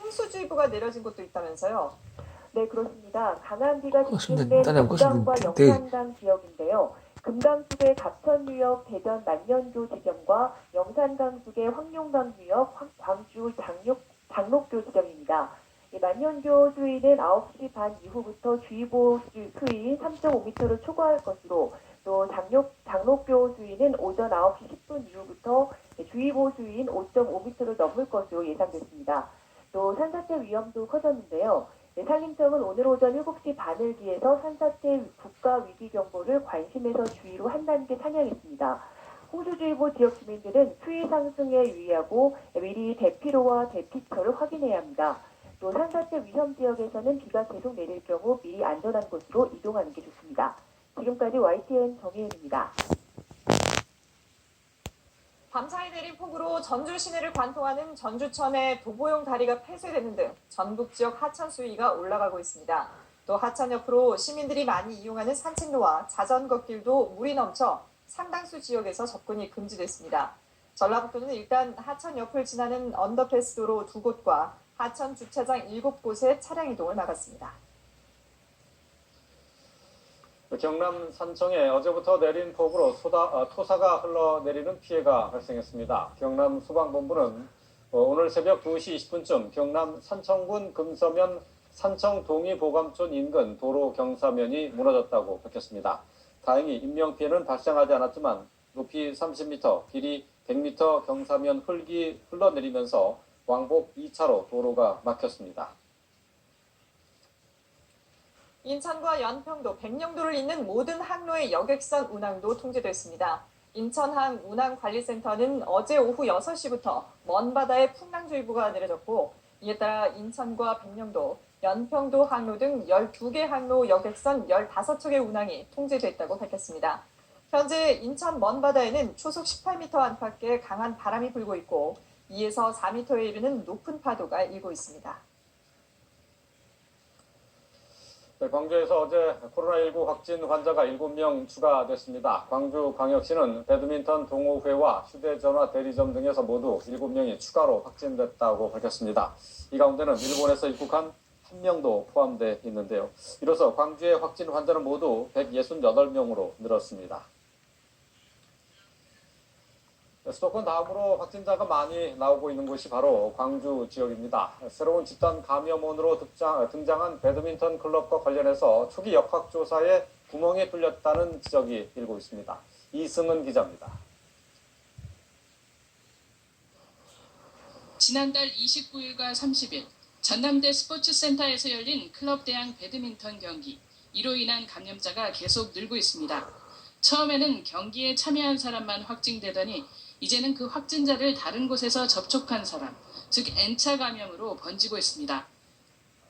홍수주의보가 내려진 곳도 있다면서요? 네, 그렇습니다. 강한 비가 그것은 집중된 나는 금강과 그것은 영산강 지역인데요. 금강 쪽의 갑천유역 대전 만년교 지점과 영산강 쪽의 황룡강 유역 광주 장록교 지점입니다. 이 만년교 수위는 9시 반 이후부터 주의보 수위 3.5m를 초과할 것으로 또 장록교 수위는 오전 9시 10분 이후부터 주의보 수위인 5.5m를 넘을 것으로 예상됐습니다. 또 산사태 위험도 커졌는데요. 산림청은 오늘 오전 7시 반을 기해서 산사태 국가위기경보를 관심에서 주의로 한 단계 상향했습니다. 홍수주의보 지역 주민들은 수위 상승에 유의하고 미리 대피로와 대피처를 확인해야 합니다. 또 산사태 위험 지역에서는 비가 계속 내릴 경우 미리 안전한 곳으로 이동하는 게 좋습니다. 지금까지 YTN 정혜은입니다. 밤사이 내린 폭우로 전주 시내를 관통하는 전주천의 도보용 다리가 폐쇄되는 등 전북 지역 하천 수위가 올라가고 있습니다. 또 하천 옆으로 시민들이 많이 이용하는 산책로와 자전거 길도 물이 넘쳐 상당수 지역에서 접근이 금지됐습니다. 전라북도는 일단 하천 옆을 지나는 언더패스 도로 2곳과 하천 주차장 7곳에 차량 이동을 막았습니다. 경남 산청에 어제부터 내린 폭우로 토사가 흘러내리는 피해가 발생했습니다. 경남 소방본부는 오늘 새벽 2시 20분쯤 경남 산청군 금서면 산청동의보감촌 인근 도로 경사면이 무너졌다고 밝혔습니다. 다행히 인명피해는 발생하지 않았지만 높이 30m, 길이 100m 경사면 흙이 흘러내리면서 왕복 2차로 도로가 막혔습니다. 인천과 연평도, 백령도를 잇는 모든 항로의 여객선 운항도 통제됐습니다. 인천항 운항관리센터는 어제 오후 6시부터 먼바다에 풍랑주의보가 내려졌고 이에 따라 인천과 백령도, 연평도 항로 등 12개 항로 여객선 15척의 운항이 통제됐다고 밝혔습니다. 현재 인천 먼바다에는 초속 18m 안팎의 강한 바람이 불고 있고 2에서 4m에 이르는 높은 파도가 일고 있습니다. 네, 광주에서 어제 코로나19 확진 환자가 7명 추가됐습니다. 광주광역시는 배드민턴 동호회와 휴대전화 대리점 등에서 모두 7명이 추가로 확진됐다고 밝혔습니다. 이 가운데는 일본에서 입국한 1명도 포함되어 있는데요. 이로써 광주의 확진 환자는 모두 168명으로 늘었습니다. 수도권 다음으로 확진자가 많이 나오고 있는 곳이 바로 광주 지역입니다. 새로운 집단 감염원으로 등장한 배드민턴 클럽과 관련해서 초기 역학조사에 구멍이 뚫렸다는 지적이 일고 있습니다. 이승은 기자입니다. 지난달 29일과 30일 전남대 스포츠센터에서 열린 클럽 대항 배드민턴 경기. 이로 인한 감염자가 계속 늘고 있습니다. 처음에는 경기에 참여한 사람만 확진되더니 이제는 그 확진자를 다른 곳에서 접촉한 사람, 즉 N차 감염으로 번지고 있습니다.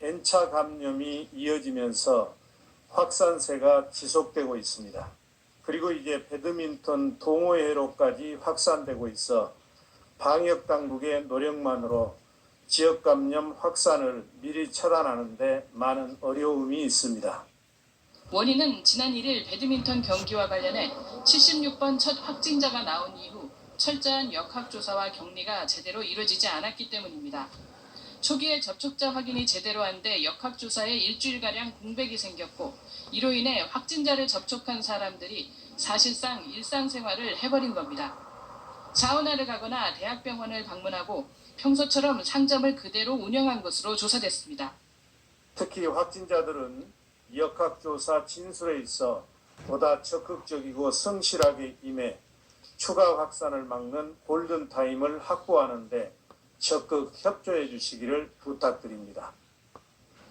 N차 감염이 이어지면서 확산세가 지속되고 있습니다. 그리고 이제 배드민턴 동호회로까지 확산되고 있어 방역당국의 노력만으로 지역 감염 확산을 미리 차단하는 데 많은 어려움이 있습니다. 원인은 지난 1일 배드민턴 경기와 관련해 76번 첫 확진자가 나온 이후 철저한 역학조사와 격리가 제대로 이루어지지 않았기 때문입니다. 초기에 접촉자 확인이 제대로 한 데 역학조사에 일주일가량 공백이 생겼고 이로 인해 확진자를 접촉한 사람들이 사실상 일상생활을 해버린 겁니다. 사우나를 가거나 대학병원을 방문하고 평소처럼 상점을 그대로 운영한 것으로 조사됐습니다. 특히 확진자들은 역학조사 진술에 있어 보다 적극적이고 성실하게 임해 추가 확산을 막는 골든타임을 확보하는 데 적극 협조해 주시기를 부탁드립니다.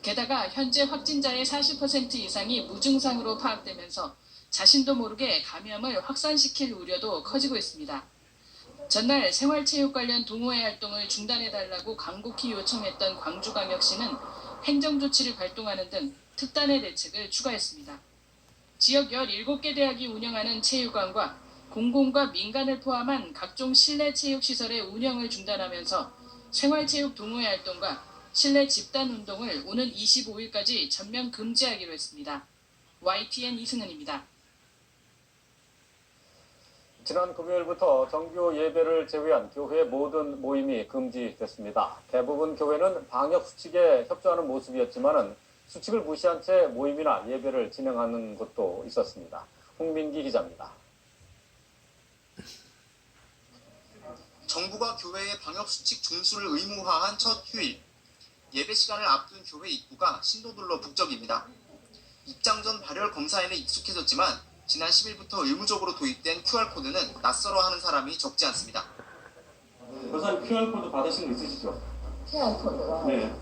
게다가 현재 확진자의 40% 이상이 무증상으로 파악되면서 자신도 모르게 감염을 확산시킬 우려도 커지고 있습니다. 전날 생활체육 관련 동호회 활동을 중단해달라고 간곡히 요청했던 광주광역시는 행정조치를 발동하는 등 특단의 대책을 추가했습니다. 지역 17개 대학이 운영하는 체육관과 공공과 민간을 포함한 각종 실내 체육시설의 운영을 중단하면서 생활체육 동호회 활동과 실내 집단 운동을 오는 25일까지 전면 금지하기로 했습니다. YTN 이승은입니다. 지난 금요일부터 정규 예배를 제외한 교회 모든 모임이 금지됐습니다. 대부분 교회는 방역 수칙에 협조하는 모습이었지만은 수칙을 무시한 채 모임이나 예배를 진행하는 곳도 있었습니다. 홍민기 기자입니다. 정부가 교회의 방역수칙 준수를 의무화한 첫 휴일, 예배 시간을 앞둔 교회 입구가 신도들로 북적입니다. 입장 전 발열 검사에는 익숙해졌지만 지난 10일부터 의무적으로 도입된 QR코드는 낯설어하는 사람이 적지 않습니다. 우선 QR코드 받으신 거 있으시죠? QR코드요? 네.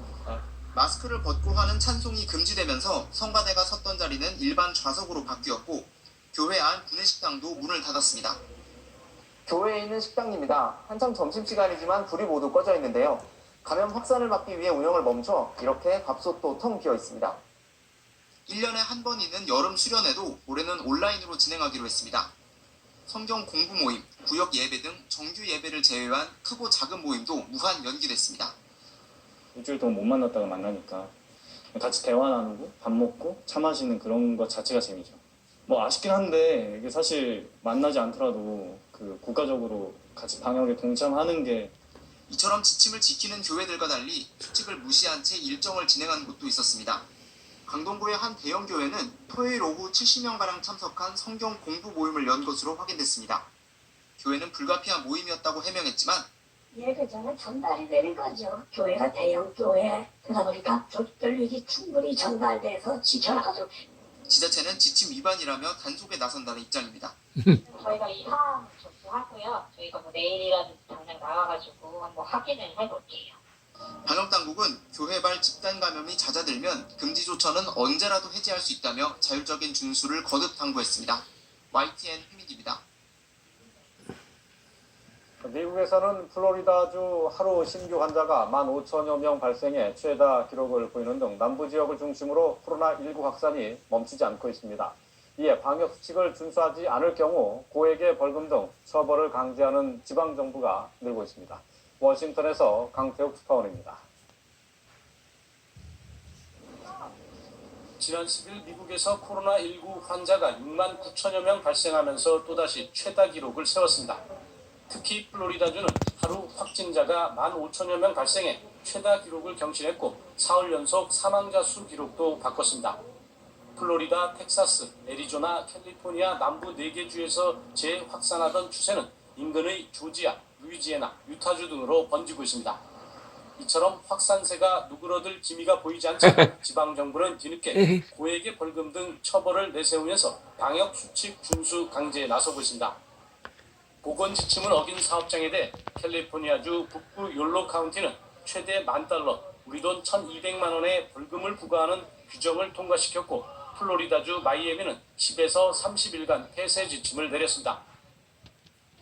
마스크를 벗고 하는 찬송이 금지되면서 성가대가 섰던 자리는 일반 좌석으로 바뀌었고 교회 안 구내식당도 문을 닫았습니다. 교회에 있는 식당입니다. 한참 점심시간이지만 불이 모두 꺼져 있는데요. 감염 확산을 막기 위해 운영을 멈춰 이렇게 밥솥도 텅 비어 있습니다. 1년에 한 번 있는 여름 수련회도 올해는 온라인으로 진행하기로 했습니다. 성경 공부 모임, 구역 예배 등 정규 예배를 제외한 크고 작은 모임도 무한 연기됐습니다. 일주일 동안 못 만났다가 만나니까 같이 대화 나누고 밥 먹고 차 마시는 그런 것 자체가 재미죠. 뭐 아쉽긴 한데 이게 사실 만나지 않더라도 그 국가적으로 같이 방역에 동참하는 게 이처럼 지침을 지키는 교회들과 달리 수칙을 무시한 채 일정을 진행한 곳도 있었습니다. 강동구의 한 대형 교회는 토요일 오후 70명가량 참석한 성경 공부 모임을 연 것으로 확인됐습니다. 교회는 불가피한 모임이었다고 해명했지만 예배전에 전달이 되는 거죠. 교회가 대형 교회 그러다 보니까 조직별육이 충분히 전달돼서 지켜나가죠. 지자체는 지침 위반이라며 단속에 나선다는 입장입니다. 저희가 이 사항 접수하고요. 저희가 뭐 내일이라도 당장 나와가지고 한번 확인을 해볼게요. 방역당국은 교회발 집단 감염이 잦아들면 금지 조처는 언제라도 해제할 수 있다며 자율적인 준수를 거듭 당부했습니다. YTN 홍민기입니다. 미국에서는 플로리다주 하루 신규 환자가 15,000여 명 발생해 최다 기록을 보이는 등 남부 지역을 중심으로 코로나19 확산이 멈추지 않고 있습니다. 이에 방역 수칙을 준수하지 않을 경우 고액의 벌금 등 처벌을 강제하는 지방정부가 늘고 있습니다. 워싱턴에서 강태욱 특파원입니다. 지난 10일 미국에서 코로나19 환자가 6만 9천여 명 발생하면서 또다시 최다 기록을 세웠습니다. 특히 플로리다주는 하루 확진자가 15,000여 명 발생해 최다 기록을 경신했고 사흘 연속 사망자 수 기록도 바꿨습니다. 플로리다, 텍사스, 애리조나, 캘리포니아 남부 4개 주에서 재확산하던 추세는 인근의 조지아, 루이지애나, 유타주 등으로 번지고 있습니다. 이처럼 확산세가 누그러들 기미가 보이지 않자 지방정부는 뒤늦게 고액의 벌금 등 처벌을 내세우면서 방역 수칙 준수 강제에 나서고 있습니다. 보건 지침을 어긴 사업장에 대해 캘리포니아주 북부 욜로 카운티는 최대 $10,000, 우리 돈 1,200만 원의 벌금을 부과하는 규정을 통과시켰고 플로리다주 마이애미는 10에서 30일간 폐쇄 지침을 내렸습니다.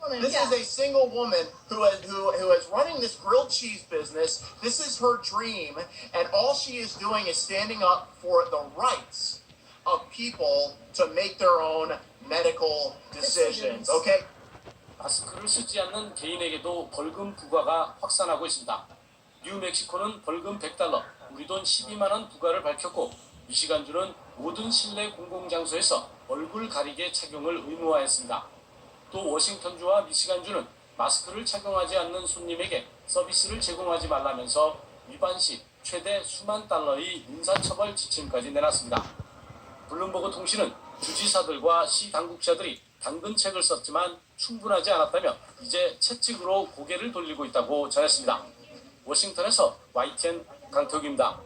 This is a single woman who is running this grilled cheese business. This is her dream, and all she is doing is standing up for the rights of people to make their own medical decisions. Okay? 마스크를 쓰지 않는 개인에게도 벌금 부과가 확산하고 있습니다. 뉴멕시코는 벌금 $100, 우리 돈 12만 원 부과를 밝혔고 미시간주는 모든 실내 공공장소에서 얼굴 가리개 착용을 의무화했습니다. 또 워싱턴주와 미시간주는 마스크를 착용하지 않는 손님에게 서비스를 제공하지 말라면서 위반 시 최대 수만 달러의 민사처벌 지침까지 내놨습니다. 블룸버그 통신은 주지사들과 시 당국자들이 당근책을 썼지만 충분하지 않았다며 이제 채찍으로 고개를 돌리고 있다고 전했습니다. 워싱턴에서 YTN 강태욱입니다.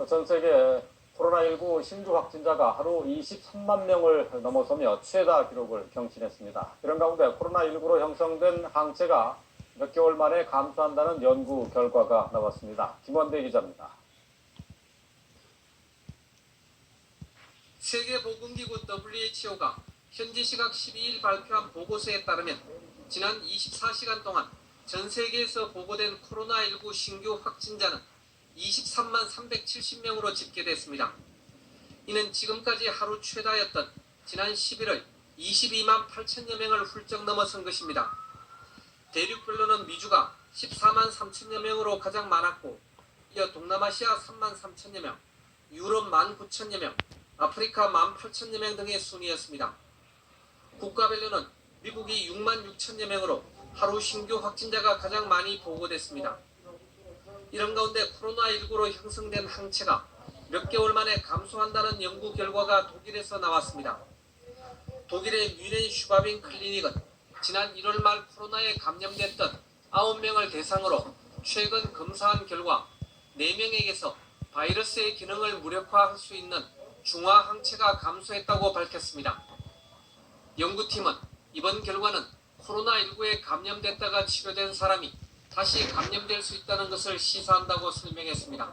전 세계 코로나19 신규 확진자가 하루 23만 명을 넘어서며 최다 기록을 경신했습니다. 이런 가운데 코로나19로 형성된 항체가 몇 개월 만에 감소한다는 연구 결과가 나왔습니다. 김원대 기자입니다. 세계보건기구 WHO가 현지 시각 12일 발표한 보고서에 따르면 지난 24시간 동안 전 세계에서 보고된 코로나19 신규 확진자는 23만 370명으로 집계됐습니다. 이는 지금까지 하루 최다였던 지난 11월 22만 8천여 명을 훌쩍 넘어선 것입니다. 대륙별로는 미주가 14만 3천여 명으로 가장 많았고 이어 동남아시아 3만 3천여 명, 유럽 1만 9천여 명, 아프리카 1만 8천여 명 등의 순이었습니다. 국가별로는 미국이 6만 6천여 명으로 하루 신규 확진자가 가장 많이 보고됐습니다. 이런 가운데 코로나19로 형성된 항체가 몇 개월 만에 감소한다는 연구 결과가 독일에서 나왔습니다. 독일의 뮌헨 슈바빈 클리닉은 지난 1월 말 코로나에 감염됐던 9명을 대상으로 최근 검사한 결과 4명에게서 바이러스의 기능을 무력화할 수 있는 중화 항체가 감소했다고 밝혔습니다. 연구팀은 이번 결과는 코로나19에 감염됐다가 치료된 사람이 다시 감염될 수 있다는 것을 시사한다고 설명했습니다.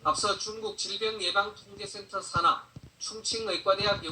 앞서 중국 질병예방통제센터 산하 충칭의과대학